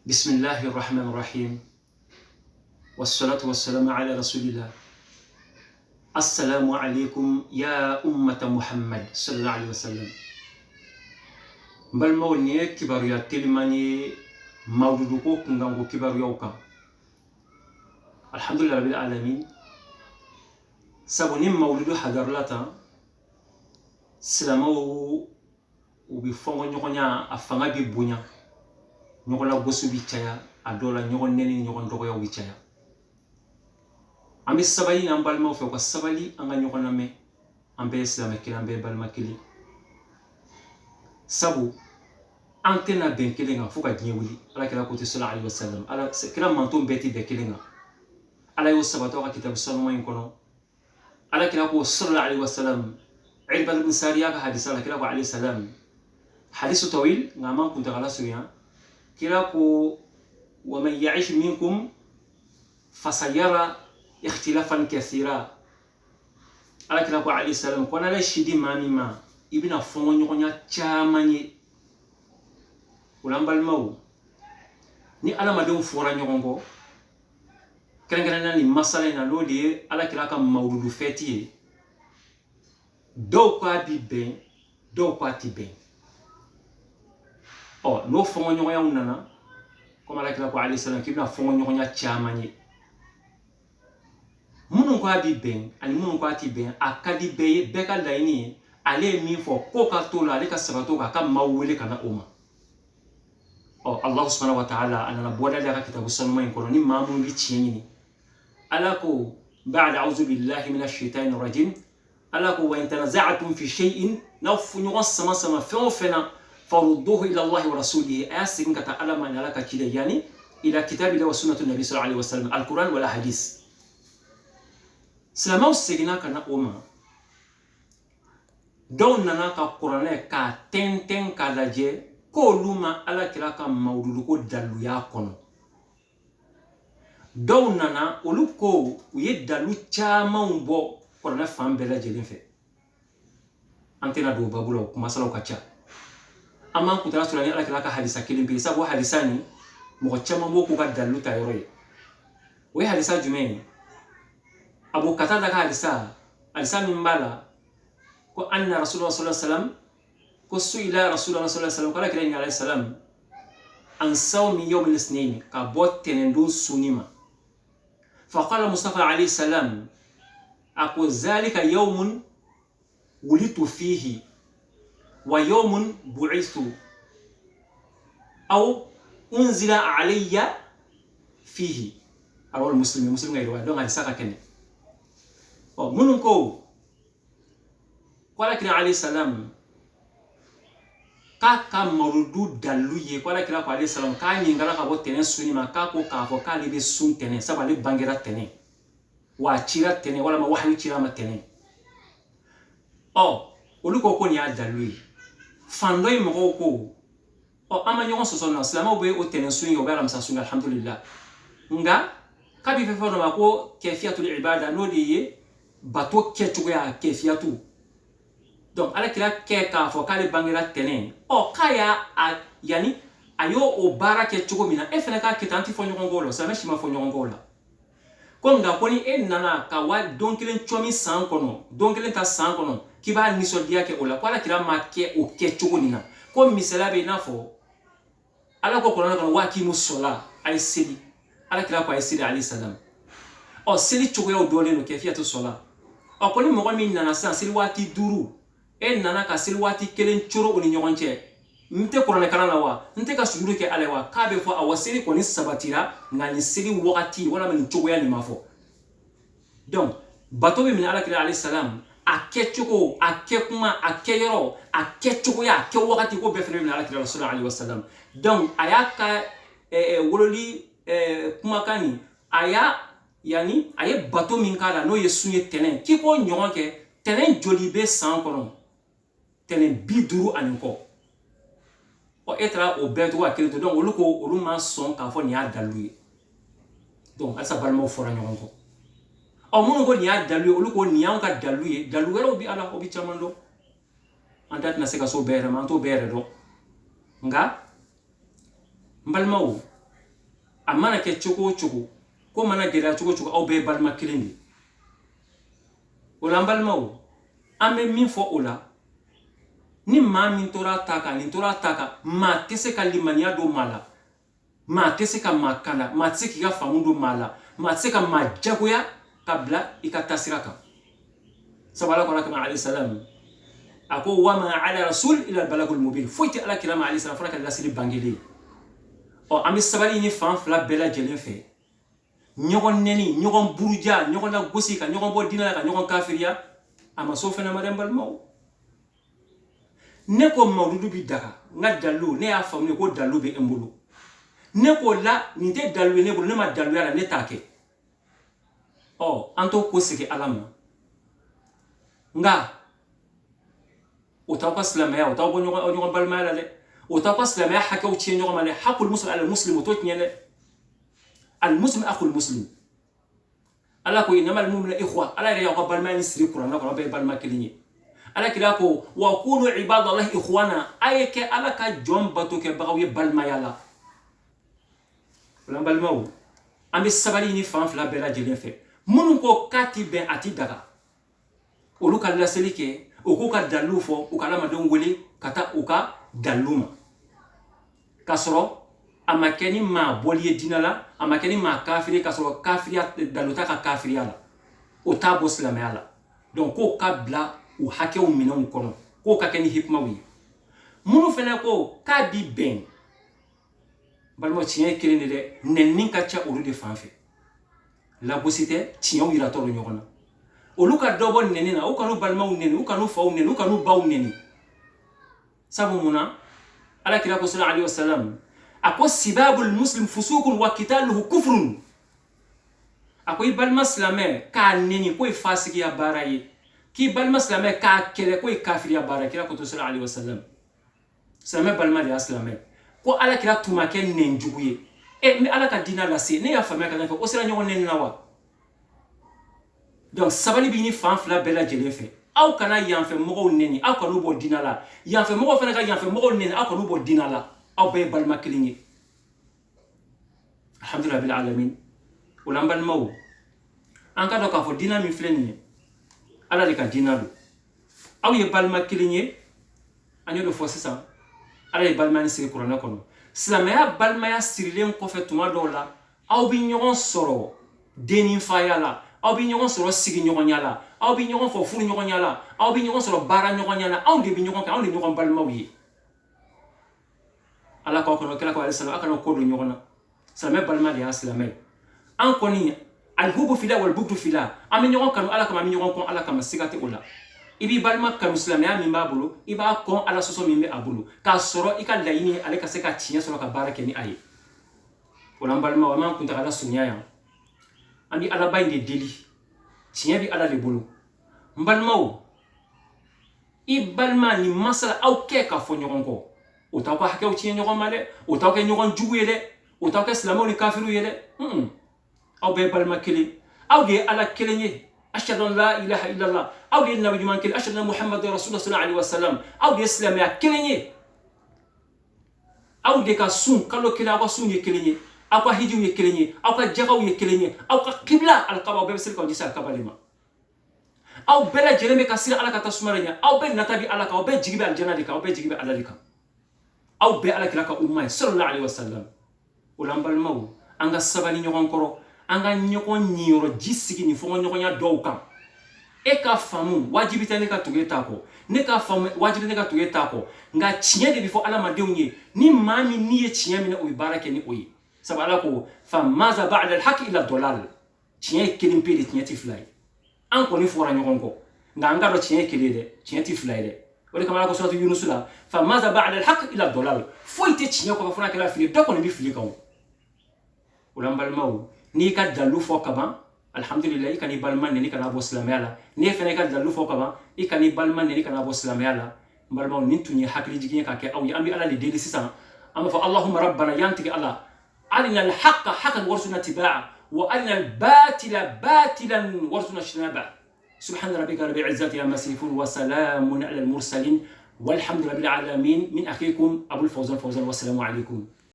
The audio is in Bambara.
بسم الله الرحمن الرحيم والصلاة والسلام على رسول الله. السلام عليكم يا أمة محمد صلى الله عليه وسلم. بالمونية كباريا تلماني مولودكو كنغانغو كباريوكا. الحمد لله رب العالمين. سابوني مولودو حضرلاتا سلامو وبفونغو نيوغنيا أفنغا ببونيا nyokola gosu bichaya adola nyokon neni nyokon dogo ya bichaya ambe sabali na mbalma fe ko sabali anga nyokona me ambe islam kila ambe balma kili sabu antena ben kilinga fuka diewuli ala kila ko sallallahu alaihi wasallam ala kila mantum beti be kilinga ala yo sabato ka kitab sallallahu kono ala kila ko sallallahu alaihi wasallam ibad bin sariya ka hadith ala kila ko alaihi salam hadithu tawil ngama kunta kala suya كلاكو ومن يعيش منكم فسيرى اختلافا كثيرا على كلاكو عليه السلام كنا لا شيدي مامي ما ابن فون نيغونيا تشاماني ولامبال ماو ني انا ما دون فورا نيغونغو كرنغرنا ني مسالينا لودي على كلاكا مولود فيتي دو كوا بي بين دو كوا تي بين oh no fongo nyoya unana comme ala kila ko ali salam kibna fongo nyoya chamani munu ko abi ben ani munu ko ati ben akadi beye beka laini ale mi fo ko ka to la ale ka sabato ka mawele kana uma oh allah subhanahu wa ta'ala anana boda da kitabu sanmay ko ni mamu bi chieni ala ko ba'da a'udhu billahi minash shaitani rajim ala ko wa in tanaza'tum fi shay'in nafu nyuqsama sama fena فرضوه إلى الله ورسوله أسيم كتعلم أن لك كده يعني إلى كتاب الله وسنة النبي صلى الله عليه وسلم القرآن ولا حديث سلامو سيجنا كنا أمة دون نانا كقرآن كتنتن كلاجة كلما على كلا كمولودكو دلو ياكون دون نانا أولوكو ويدلو تامون بو قرآن فهم بلا جلين في أنتنا دو بابلو كمسلو كتشا amma kutara surani ala kila ka hadisa kilin bi sabu hadisani mo chama mo ku ga dalu tayroy we hadisa jumeni abu katada ka hadisa min bala ko anna rasulullah sallallahu alaihi wasallam ko suila rasulullah sallallahu alaihi wasallam kala kila ni alaihi salam an sawmi yawm al-ithnain ka botten dun sunima fa qala mustafa alaihi salam ako zalika yawmun wulitu fihi ويوم بعثت أو أنزل علي فيه أروى المسلم غيره دون هذا ساكن أو منكو قال كنا عليه السلام كاكا مرودو دلوي قال كنا عليه السلام كان ينقل كابو تنين سوني ما كاكو كافو كالي بسون تنين سبا لي بانجرا تنين واتشيرا تنين ولا ما وحي تشيرا ما تنين أو ولكو كوني دلوي fandoy mo ko o ama nyon so sonna islamo be o tenen suñu be ram sa suñu alhamdulillah nga kabi fe fono mako kayfiyatul ibada no diye bato ketu ya kayfiyatu donc ala kila ke ka fo kale bangira tenen o kaya yani ayo o bara ketu mina e fena ka kitanti fo nyongolo sa meshi ma fo nyongola ko nga ko ni en nana ka wa donkelen chomi san kono donkelen ta san kono kiba niso dia ke ola kwala kila make o kechugo nina ko misala be nafo ala ko korona kan wa ki musola ay sidi ala kila ko ay sidi ali salam o sidi chugo yo dole no ke fiatu sola o ko ni mo mi nana san sidi wati duru en nana ka sidi wati kelen churo oni nyogonche mte korona kana la wa nte ka suguru ke ale wa ka be fo awasiri ko ni sabatira ngani sidi wakati wala min chugo ya ni mafo donc bato be min ala kila ali salam akechuko akekuma akeyero akechuko ya ke wakati ko befere min ala kila sallallahu alaihi wasallam donc ayaka wololi kuma kani aya yani aye bato min kala no yesunye tenen kiko nyon ke tenen jolibe san kono tenen biduru anko o etra o beto wa kele donc oluko oluma son ka fo ni adalu donc asa balmo fora nyon ko o munu ko niya dalu olu ko niya ka dalu wero bi ala obi chamando andat na seka so bere man to bere do nga mbalmaw amana ke chogo chogo ko mana gera chogo chogo aw be balma kilindi wala balmaw ame min fo ola ni ma min tora taka ma tese kalimaniya do mala ma tese ka makana ma tese ki ga famundo mala ma tese ka majagoya kabla ikatasiraka sabala ko kama alayhi salam ako wa ma ala rasul ila al balagul mubin foyti ala kilama alayhi salam fara la sili bangeli o ami sabali ni fan fla bela jelen fe nyogon neni nyogon buruja nyogon la gosika nyogon bo dina ka nyogon kafiriya ama so fena madam balmaw ne ko mawdudu bi daga nga dalu ne ya famne ko dalu be embulu ne ko la ni te dalu ne bulu ne ma dalu ala ne take o anto ko sike alama nga o taw ko islamaya o taw bo nyogon balma ala le o taw ko islamaya hakaw ci nyogon male hakul muslim ala muslim to nyele al muslim akhul muslim ala ko inamal mu'minu ikhwa ala ya ko balma ni siri qur'an ko be balma kelinyi ala kilako wa kunu ibadallahi ikhwana ayeke ala ka jombato ke bagawi balma yala wala balmaw ambi sabali ni fan fla bela jelen fe munu ko kati ben ati daga olu ka laselike o ko ka dalu fo o kala madon wele kata o ka daluma kasoro amakeni ma boliye dinala amakeni ma kafiri kasoro kafiria daluta ka kafiria la o tabo islamala donc ko kabla u hakew minon kono ko ka keni hikma wi munu fena ko ka bi ben balmo tiye kelene de nennin ka cha olu de fanfe la bosite tiye wira to nyogona olu ka dobo nenina o kanu balma neni o kanu faw neni o kanu baw neni sabu muna ala kira ko sallallahu alaihi wasallam ako sibabul muslim fusukun wa qitaluhu kufrun ako balma islame ka neni ko fasiki ya baraye ki balma islame ka kele ko kafiri ya bara kira ko sallallahu alaihi wasallam islame balma ya islame ko ala kira tuma ke nenjuguye me ala ka dina la se ne ya famia ka o sera nyogon nen lawa donc sabali bi ni fan fla bela jele fe aw kana yanfe mogo neni aw kanu bo dina la yanfe mogo fana ka yanfe mogo neni aw kanu bo dina la aw be balma kelinyi alhamdulillah bil alamin ulambal maw an ka do ka fo dina mi fleni ala de ka dina do aw ye balma kelinyi anyo do fo sisa ala ye balma ni siri qur'ana kono islamaya balma ya sirilen ko fe tuma do la aw bi nyogon soro denin fayala aw bi nyogon soro sigi nyogon yala aw bi nyogon fo furu nyogon yala aw bi nyogon soro bara nyogon yala aw de bi nyogon ka aw de nyogon balma wi ala ko kono kala ko alayhi salam akano ko do nyogona salame balma de islamay an koni al hubu fila wal bugdu fila am nyogon kanu ala kama nyogon kon ala kama sigati ola ibi balma kanu islamaya min babulu iba kon ala soso min be abulu ka soro ika layini ale ka se ka tinya soro ka barake ni ayi wala balma wa man kunta ala sunya ya andi ala bayde deli tinya bi ala le bulu balmaw ibalma ni masala aw ke ka fo nyogon ko o taw ko hakew ci nyogon male o taw ke nyogon jugu yele o taw ke islamo ni kafiru yele aw be balma kili aw ge ala kelenye ashhadu an la ilaha illa allah aw ge nabi man kili ashhadu anna muhammadar rasulullah sallallahu alaihi wasallam aw ge islam ya kelenye aw de ka sun kalo kila ko sun ye kelenye aw ka hiju ye kelenye aw ka jagaw ye kelenye aw ka qibla al qaba be sel ko disa kabalima aw bela jereme ka sira ala ka tasmaranya aw be natabi ala ka aw be jigibe al janna ka aw be jigibe alalika aw be ala kila ka umma sallallahu alaihi wasallam ulambal maw anga sabali nyogon koro anga nyogon nyiro jisigi ni fongo nyogon ya dowka e ka famu wajibi tane ka tugeta ko ne ka famu wajibi ne ka tugeta ko nga chinya de bifo ala madewnye ni mami ni ye chinya mina o barake ni oyi sabala ko fa maza ba'da al haqq ila dalal chinya kelimpe de chinya tiflay an ko ni fora nyogon ko nga anga do chinya kelede chinya tiflay de wala kama ko suratu yunus la fa maza ba'da al haqq ila dalal foite chinya ko fona kala fili do ko ni bi fili kaw ulambal maw ni ka dalu fo kaba alhamdulillah ikani balman ni kana bo islamiyala ni fene ka dalu fo kaba ikani balman ni kana bo islamiyala balmaw ni tunyi hakli jigin ka ke aw ambi ala li deli sisan amma fa allahumma rabbana yantiki allah arina al haqqa haqqan warzuqna tibaa wa arina al batila batilan warzuqna ijtinaba subhana rabbika rabbil izzati amma yasifun wa salamun ala al mursalin والحمد لله رب العالمين من أخيكم أبو الفوزان فوزان والسلام عليكم